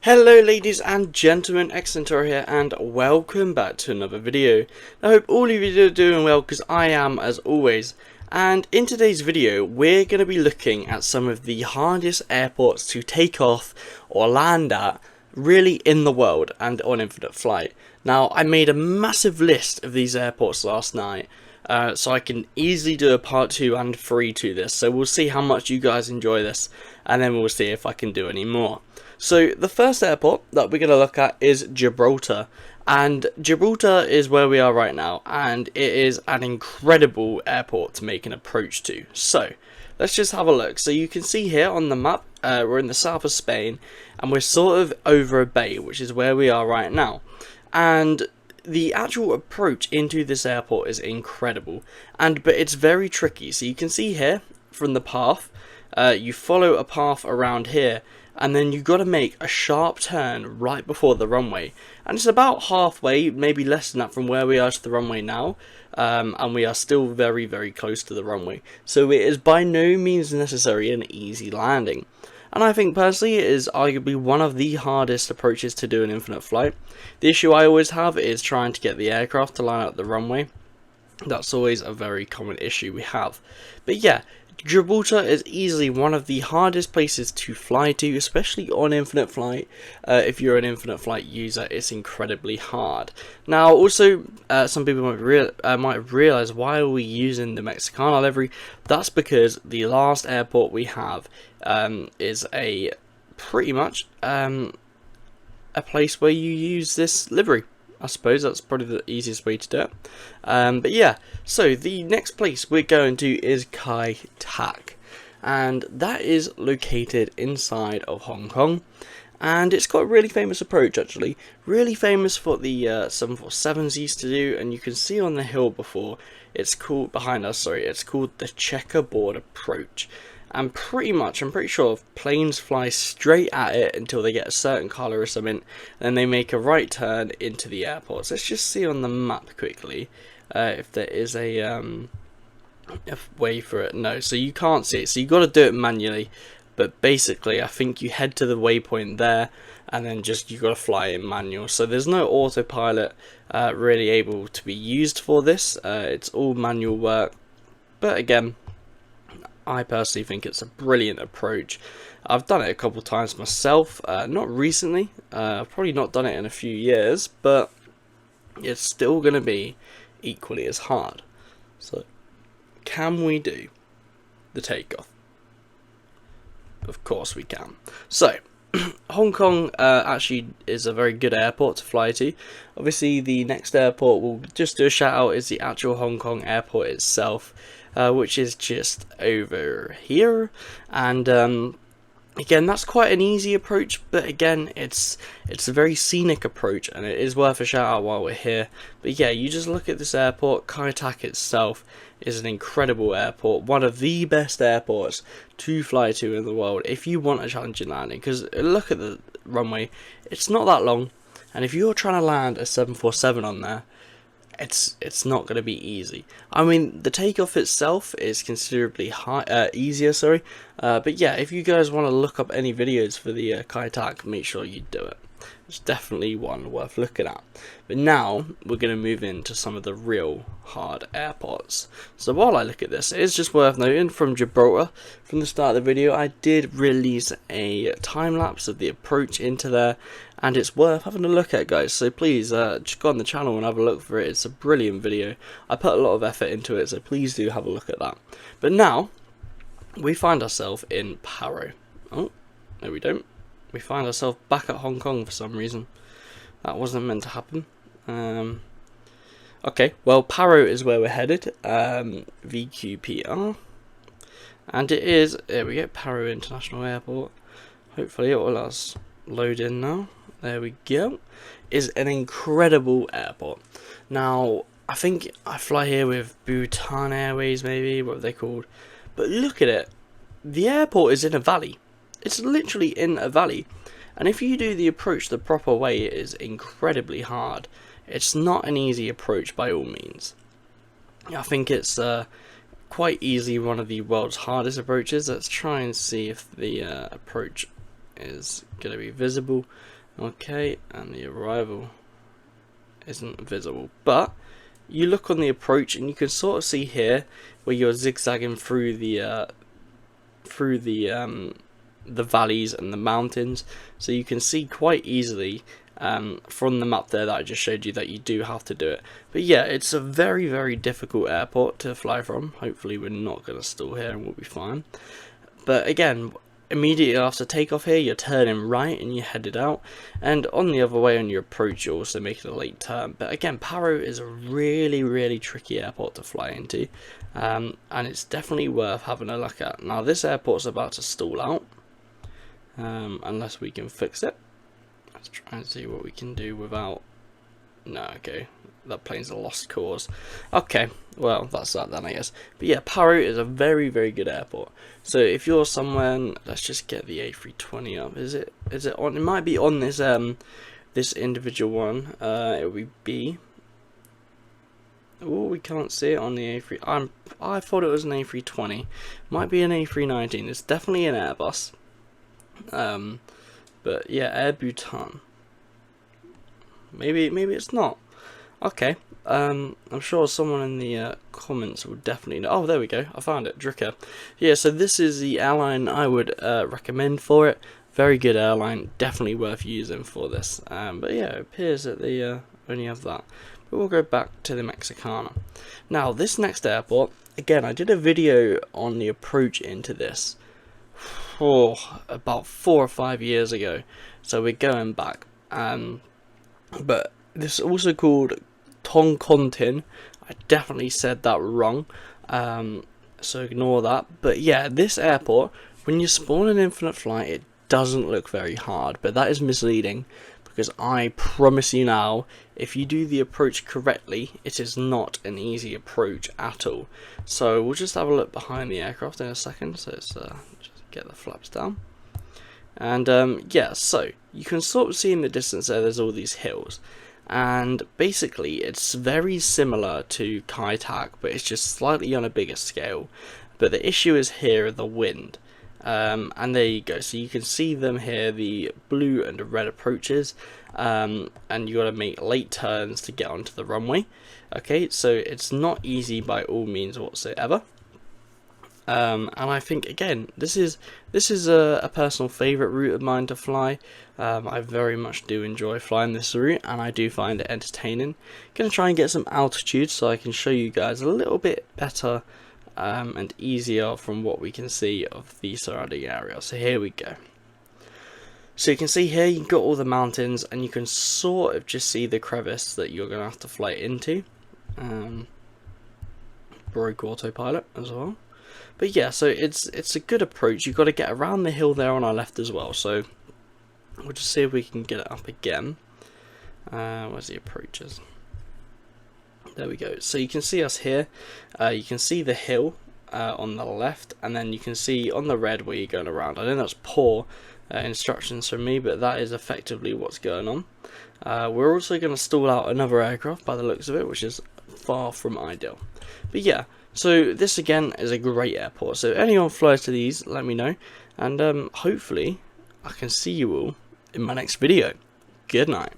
Hello ladies and gentlemen, Xcentaur here and welcome back to another video. I hope all of you are doing well because I am as always. And in today's video we're going to be looking at some of the hardest airports to take off or land at really in the world and on infinite flight. Now I made a massive list of these airports last night. So I can easily do a part 2 and 3 to this, so we'll see how much you guys enjoy this and then we'll see if I can do any more. So the first airport that we're going to look at is Gibraltar, and Gibraltar is where we are right now, and it is an incredible airport to make an approach to. So let's just have a look. So you can see here on the map, we're in the south of Spain and we're sort of over a bay, which is where we are right now. And the actual approach into this airport is incredible, but it's very tricky. So you can see here from the path, you follow a path around here, and then you've got to make a sharp turn right before the runway, and it's about halfway, maybe less than that, from where we are to the runway now, and we are still very, very close to the runway. So it is by no means necessary an easy landing. And I think personally it is arguably one of the hardest approaches to do an infinite flight. The issue I always have is trying to get the aircraft to line up the runway. That's always a very common issue we have. But yeah, Gibraltar is easily one of the hardest places to fly to, especially on infinite flight. If you're an infinite flight user, it's incredibly hard. Now also, some people might realize, why are we using the Mexicana livery? That's because the last airport we have is a pretty much a place where you use this livery. I suppose that's probably the easiest way to do it. But yeah, so the next place we're going to is Kai Tak, and that is located inside of Hong Kong, and it's got a really famous approach, actually, really famous for the 747s used to do. And you can see on the hill before, it's called, behind us, sorry, it's called the checkerboard approach. And pretty much, I'm pretty sure planes fly straight at it until they get a certain colour or something, then they make a right turn into the airport. So let's just see on the map quickly if there is a way for it. No, so you can't see it, so you've got to do it manually. But basically, I think you head to the waypoint there, and then just you got to fly in manual. So there's no autopilot really able to be used for this. It's all manual work. But again, I personally think it's a brilliant approach. I've done it a couple times myself, not recently, I've probably not done it in a few years, but it's still going to be equally as hard. So, can we do the takeoff? Of course we can. So, Hong Kong actually is a very good airport to fly to. Obviously the next airport we'll just do a shout out is the actual Hong Kong airport itself, which is just over here. And again, that's quite an easy approach, but again, it's a very scenic approach, and it is worth a shout out while we're here. But yeah, you just look at this airport. Kai Tak itself is an incredible airport, one of the best airports to fly to in the world if you want a challenging landing, because look at the runway, it's not that long, and if you're trying to land a 747 on there, it's not going to be easy. I mean, the takeoff itself is considerably easier, but yeah, if you guys want to look up any videos for the Kai Tak, make sure you do it. It's definitely one worth looking at. But now we're going to move into some of the real hard airports. So while I look at this, it is just worth noting, from Gibraltar, from the start of the video, I did release a time lapse of the approach into there, and it's worth having a look at, guys. So please just go on the channel and have a look for it. It's a brilliant video. I put a lot of effort into it, so please do have a look at that. But now we find ourselves in Paro. Oh, no we don't. We find ourselves back at Hong Kong for some reason. That wasn't meant to happen. Okay, well, Paro is where we're headed. VQPR. And it is, there we go, Paro International Airport. Hopefully it will let us load in now. There we go. Is an incredible airport. Now, I think I fly here with Bhutan Airways, maybe, what are they called? But look at it. The airport is in a valley. It's literally in a valley, and if you do the approach the proper way, it is incredibly hard. It's not an easy approach by all means. I think it's quite easily one of the world's hardest approaches. Let's try and see if the approach is going to be visible. Okay, and the arrival isn't visible, but you look on the approach and you can sort of see here where you're zigzagging through the valleys and the mountains, so you can see quite easily from the map there that I just showed you that you do have to do it. But yeah, it's a very, very difficult airport to fly from. Hopefully we're not going to stall here and we'll be fine. But again, immediately after takeoff here, you're turning right and you're headed out, and on the other way on your approach you're also making a late turn. But again, Paro is a really, really tricky airport to fly into, and it's definitely worth having a look at. Now this airport's about to stall out, unless we can fix it. Let's try and see what we can do without... No, okay, that plane's a lost cause. Okay, well, that's that then, I guess. But yeah, Paro is a very, very good airport. So if you're somewhere, let's just get the A320 up. Is it on? It might be on this this individual one. It will be B. Oh, we can't see it on the A3. I thought it was an A320. Might be an A319. It's definitely an Airbus. But yeah, Air Bhutan. Maybe it's not. Okay. I'm sure someone in the comments will definitely know. Oh, there we go. I found it. Dricker. Yeah, so this is the airline I would recommend for it. Very good airline. Definitely worth using for this. But yeah, it appears that they only have that. But we'll go back to the Mexicana. Now, this next airport, again, I did a video on the approach into this about 4 or 5 years ago. So we're going back. But this is also called Toncontin. I definitely said that wrong, so ignore that. But yeah, this airport, when you spawn an infinite flight, it doesn't look very hard, but that is misleading, because I promise you now, if you do the approach correctly, it is not an easy approach at all. So we'll just have a look behind the aircraft in a second. So let's just get the flaps down. And yeah, so you can sort of see in the distance there's all these hills, and basically it's very similar to Kai Tak, but it's just slightly on a bigger scale. But the issue is here the wind, and there you go. So you can see them here, the blue and the red approaches, and you got to make late turns to get onto the runway. Okay, so it's not easy by all means whatsoever. And I think, again, this is a personal favourite route of mine to fly. I very much do enjoy flying this route, and I do find it entertaining. Going to try and get some altitude so I can show you guys a little bit better and easier from what we can see of the surrounding area. So here we go. So you can see here you've got all the mountains, and you can sort of just see the crevice that you're going to have to fly into. Broke autopilot as well. But yeah, so it's a good approach. You've got to get around the hill there on our left as well. So we'll just see if we can get it up again. Where's the approaches? There we go. So you can see us here. You can see the hill on the left, and then you can see on the red where you're going around. I know that's poor instructions from me, but that is effectively what's going on. We're also going to stall out another aircraft by the looks of it, which is far from ideal. But yeah. So this again is a great airport. So if anyone flies to these, let me know, and hopefully I can see you all in my next video. Good night.